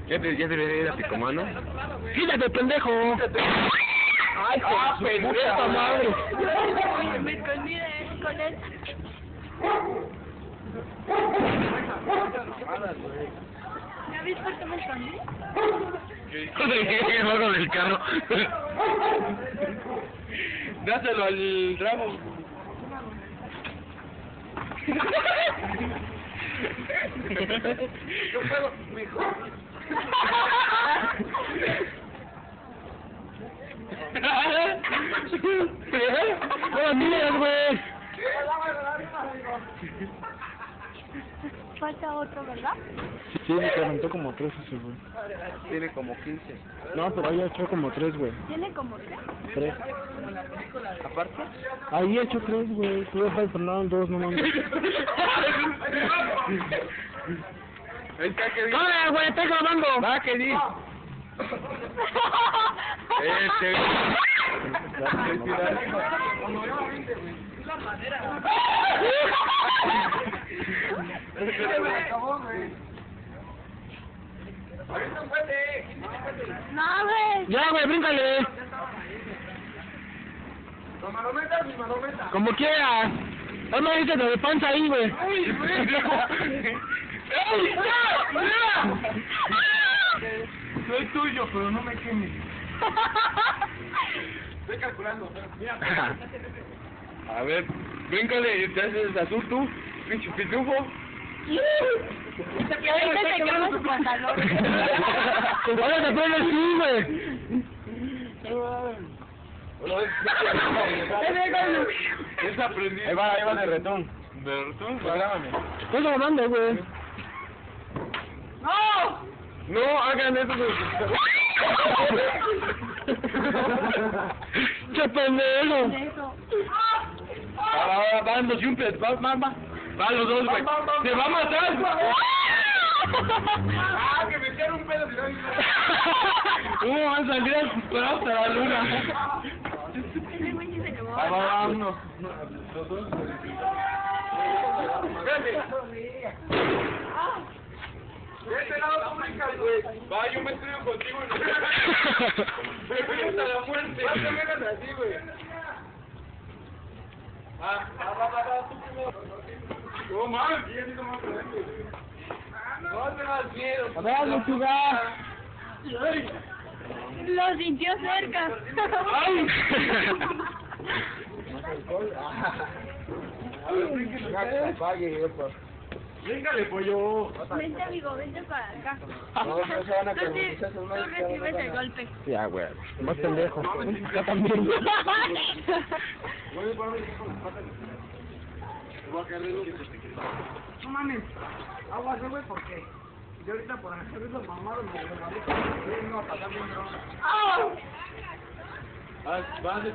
Ya debería ir a Picomano. ¡Quítate, pendejo! ¡Ay, pendejo, madre! Me escondí con él. ¿Ya viste por qué me escondí? Abajo del carro. Dáselo al ramo. Yo puedo mejor. ¡No, mira, güey! Falta otro, ¿verdad? Sí, me aventó como 3 ese, güey. Tiene como 15. No, pero ahí echó como 3, güey. Tiene como 3. 3. Aparte. Ahí echó 3, güey. Tú dejas de Fernando 2, no mames. ¡Cállate, güey! ¡Estoy grabando! Va, que di. No, güey. ¡Ya, güey! ¡Bríncale! Como quieras. No me dices de panza ahí, güey. Soy tuyo, pero no me quemes. Estoy calculando. Mira. A ver, bríncale y te haces azul tú, pinche pitufo. Ahorita se quema su pantalón. ¡Ahora te pones así, güey! Es aprendiz. Ahí va de retón. ¿De retón? Grábame. Estoy grabando, güey. ¡No! No hagan eso. ¡Qué pendejo! Eso. Ahora van los yumpes, va. Va los dos, güey. ¡Se va a matar! ¡Ah, que me quiero un pedo! ¿Cómo van a salir a superar hasta la luna? Ese güey sí se quemó. Vámonos. Los dos. De este lado tú brincas, güey. Va, yo me estudio contigo. Me voy hasta la muerte. No te vengas así, güey. Va, tú primero. No, man. No te das miedo. A ver, no jugar. Lo sintió cerca. ¡Ay! Bríncale, pollo. Vente, amigo, vente para acá. No se van a Tú recibes el golpe. Ya, güey. Más pendejo. Yo también. No mames, aguas, güey, ¿por qué? Yo ahorita por hacer esos mamados me no va a pasar bien, bro. ¡Oh! Vas de